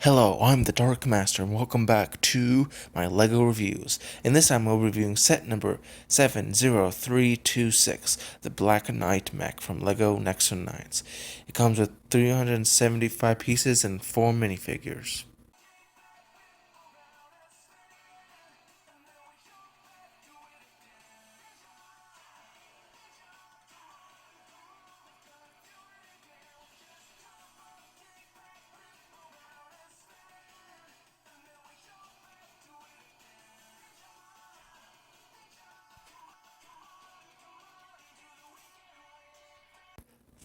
Hello, I'm the Dark Master, and welcome back to my LEGO reviews. In this time, we're reviewing set number 70326, the Black Knight Mech from LEGO Nexo 9s. It comes with 375 pieces and 4 minifigures.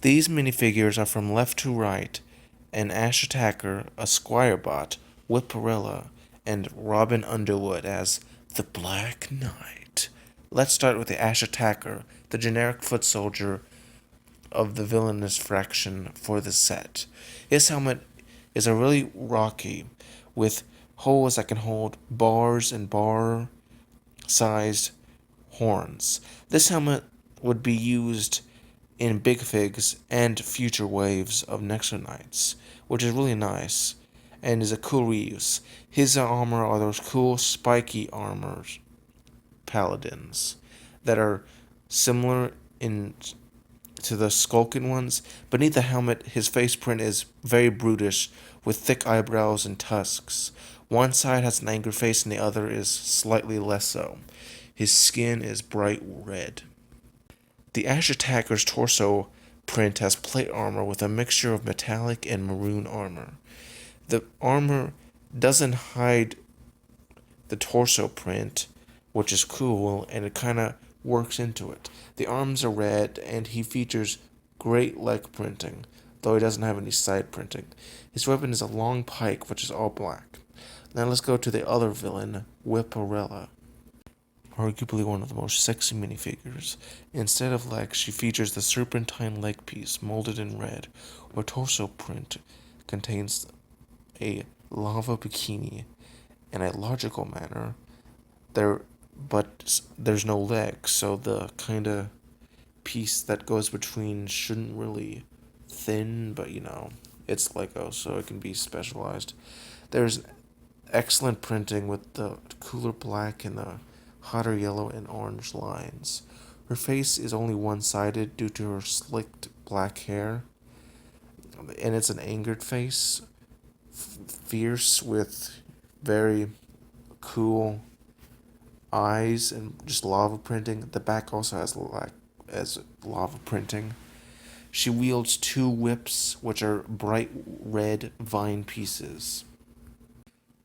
These minifigures are from left to right: an Ash Attacker, a Squirebot, with Pirela, and Robin Underwood as the Black Knight. Let's start with the Ash Attacker, the generic foot soldier of the villainous fraction for the set. His helmet is a really rocky, with holes that can hold bars and bar sized horns. This helmet would be used in Big Figs and future waves of Nexo Knights, which is really nice and is a cool reuse. His armor are those cool spiky armors paladins that are similar in to the skulking ones. Beneath the helmet, his face print is very brutish with thick eyebrows and tusks. One side has an angry face and the other is slightly less so. His skin is bright red. The Ash Attacker's torso print has plate armor with a mixture of metallic and maroon armor. The armor doesn't hide the torso print, which is cool, and it kind of works into it. The arms are red, and he features great leg printing, though he doesn't have any side printing. His weapon is a long pike, which is all black. Now let's go to the other villain, Pirela, arguably one of the most sexy minifigures. Instead of legs, she features the serpentine leg piece molded in red. Her torso print contains a lava bikini in a logical manner. But there's no legs, so the kind of piece that goes between shouldn't really thin, but it's Lego, so it can be specialized. There's excellent printing with the cooler black and the hotter yellow and orange lines. Her face is only one-sided due to her slicked black hair, and it's an angered face, fierce with very cool eyes and just lava printing. The back also has lava printing. She wields two whips, which are bright red vine pieces.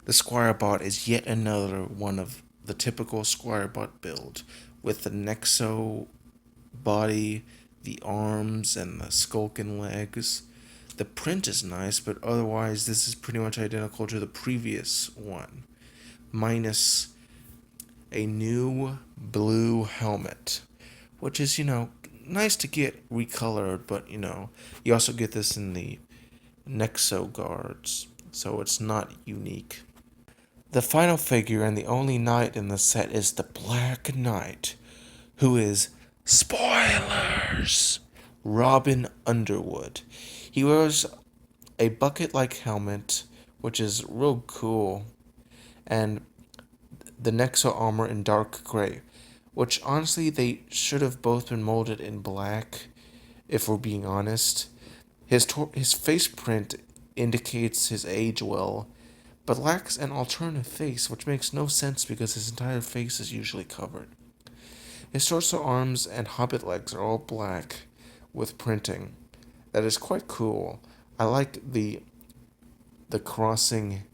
The Squirebot is yet another one of the typical Squirebot build, with the Nexo body, the arms, and the skulking legs. The print is nice, but otherwise this is pretty much identical to the previous one, minus a new blue helmet, which is, nice to get recolored, but, you also get this in the Nexo guards, so it's not unique. The final figure and the only knight in the set is the Black Knight, who is, spoilers, Robin Underwood. He wears a bucket-like helmet, which is real cool, and the Nexo armor in dark gray, which honestly they should have both been molded in black, if we're being honest. His face print indicates his age well, but lacks an alternative face, which makes no sense because his entire face is usually covered. His torso, arms, and hobbit legs are all black with printing. That is quite cool. I like the crossing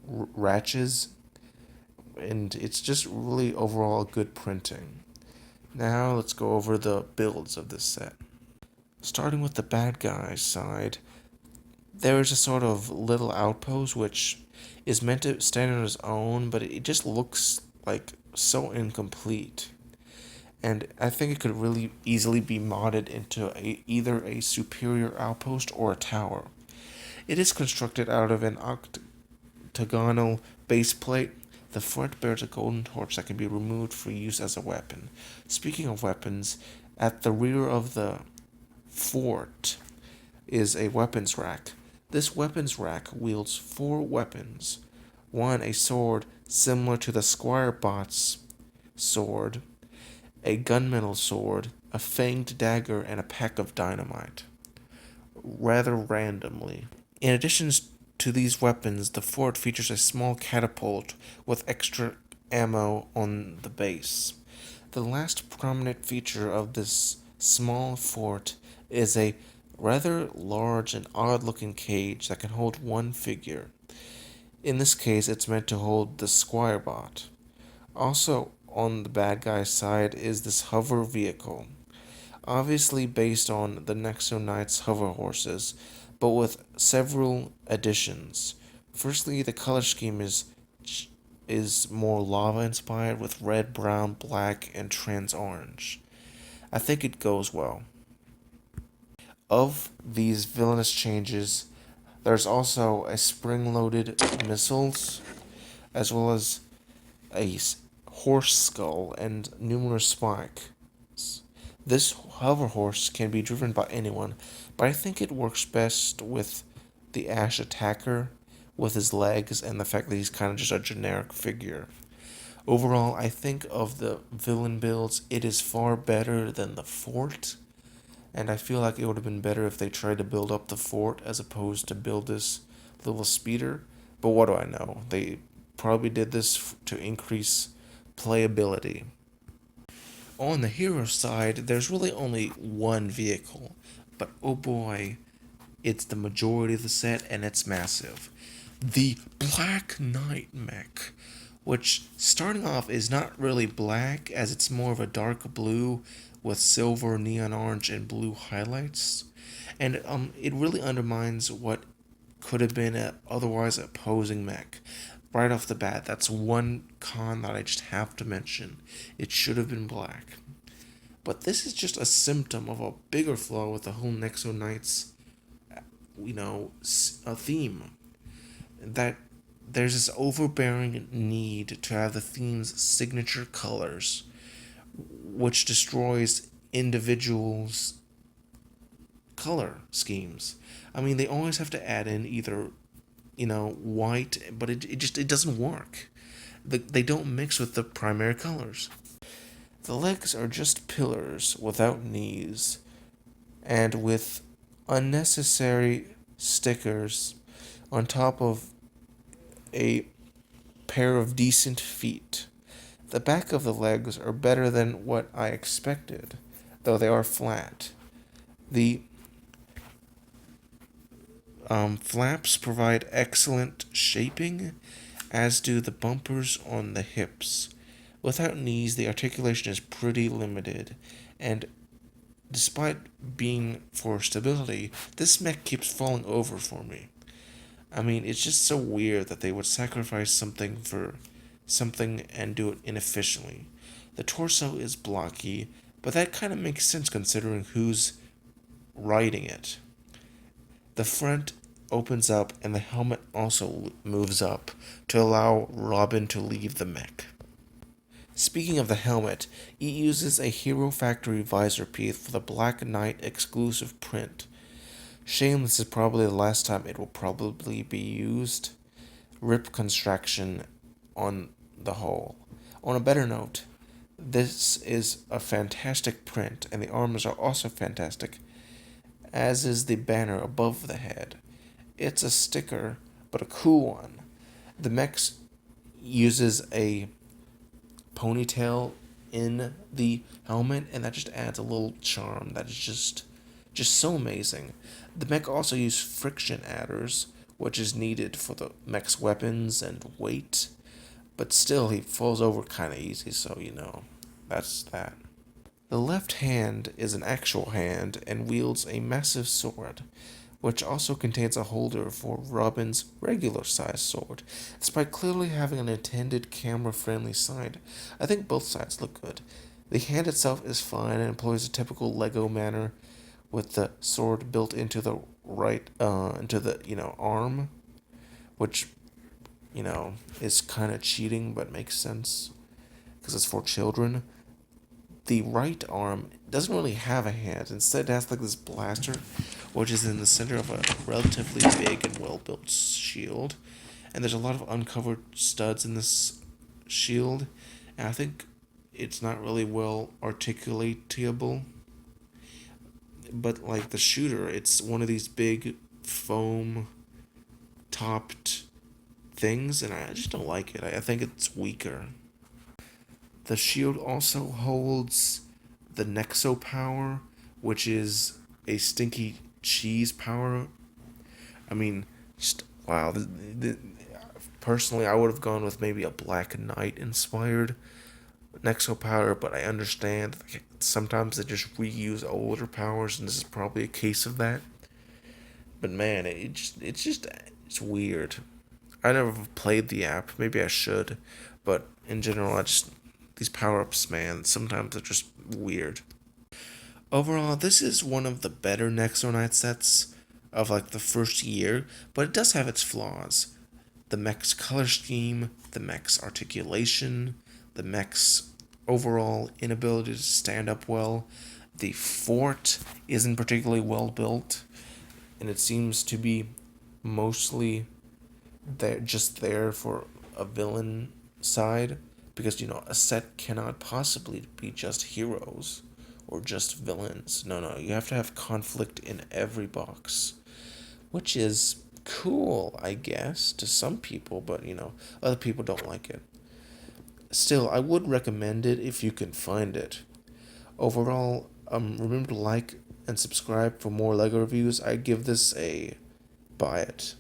ratchets, and it's just really overall good printing. Now let's go over the builds of this set. Starting with the bad guy side, there is a sort of little outpost which is meant to stand on its own, but it just looks like so incomplete. And I think it could really easily be modded into either a superior outpost or a tower. It is constructed out of an octagonal base plate. The front bears a golden torch that can be removed for use as a weapon. Speaking of weapons, at the rear of the fort is a weapons rack This weapons rack wields 4 weapons. One, a sword similar to the Squire Bot's sword, a gunmetal sword, a fanged dagger, and a pack of dynamite. Rather randomly. In addition to these weapons, the fort features a small catapult with extra ammo on the base. The last prominent feature of this small fort is a rather large and odd looking cage that can hold one figure. In this case, it's meant to hold the Squire Bot. Also, on the bad guy's side is this hover vehicle, obviously based on the Nexo Knight's hover horses, but with several additions. Firstly, the color scheme is more lava inspired with red, brown, black, and trans orange. I think it goes well. Of these villainous changes, there's also a spring-loaded missiles, as well as a horse skull and numerous spikes. This hover horse can be driven by anyone, but I think it works best with the Ash attacker, with his legs and the fact that he's kind of just a generic figure. Overall, I think of the villain builds, it is far better than the fort, and I feel like it would have been better if they tried to build up the fort as opposed to build this little speeder. But what do I know? They probably did this to increase playability. On the hero side, there's really only one vehicle, but oh boy, it's the majority of the set and it's massive. The Black Knight mech, which starting off is not really black as it's more of a dark blue with silver, neon orange, and blue highlights. And it really undermines what could have been a otherwise opposing mech. Right off the bat, that's one con that I just have to mention. It should have been black. But this is just a symptom of a bigger flaw with the whole Nexo Knights, a theme. That there's this overbearing need to have the theme's signature colors, which destroys individuals' color schemes. I mean, they always have to add in either, white, but it doesn't work. They don't mix with the primary colors. The legs are just pillars without knees, and with unnecessary stickers on top of a pair of decent feet. The back of the legs are better than what I expected, though they are flat. The flaps provide excellent shaping, as do the bumpers on the hips. Without knees, the articulation is pretty limited, and despite being for stability, this mech keeps falling over for me. I mean, it's just so weird that they would sacrifice something for something and do it inefficiently. The torso is blocky, but that kind of makes sense considering who's riding it. The front opens up and the helmet also moves up to allow Robin to leave the mech. Speaking of the helmet, it uses a Hero Factory visor piece for the Black Knight exclusive print. Shame this is probably the last time it will probably be used. Rip construction on the whole. On a better note, this is a fantastic print, and the armors are also fantastic, as is the banner above the head. It's a sticker, but a cool one. The mech uses a ponytail in the helmet, and that just adds a little charm that is just so amazing. The mech also uses friction adders, which is needed for the mech's weapons and weight, but still he falls over kind of easy, so that's that. The left hand is an actual hand and wields a massive sword, which also contains a holder for Robin's regular size sword. Despite clearly having an intended camera-friendly side, I think both sides look good. The hand itself is fine and employs a typical Lego manner, with the sword built into the arm, which is kind of cheating but makes sense because it's for children. the right arm doesn't really have a hand. Instead, it has like this blaster, which is in the center of a relatively big and well built shield. And there's a lot of uncovered studs in this shield. And I think it's not really well articulatable. But like the shooter, it's one of these big foam topped things, and I just don't like it. I think it's weaker. The shield also holds the Nexo power, which is a stinky cheese power. I mean, just wow. Personally, I would have gone with maybe a Black Knight inspired Nexo power, but I understand sometimes they just reuse older powers, and this is probably a case of that. But man, it's weird. I never played the app. Maybe I should, but in general, I just these power ups, man. Sometimes they're just weird. Overall, this is one of the better Nexo Knight sets of like the first year, but it does have its flaws. The Mech's color scheme, the Mech's articulation, the Mech's overall inability to stand up well. The fort isn't particularly well built, and it seems to be mostly there for a villain side, because a set cannot possibly be just heroes or just villains. No, you have to have conflict in every box, which is cool, I guess, to some people, but other people don't like it. Still, I would recommend it if you can find it. Overall, remember to like and subscribe for more LEGO reviews. I give this a buy it.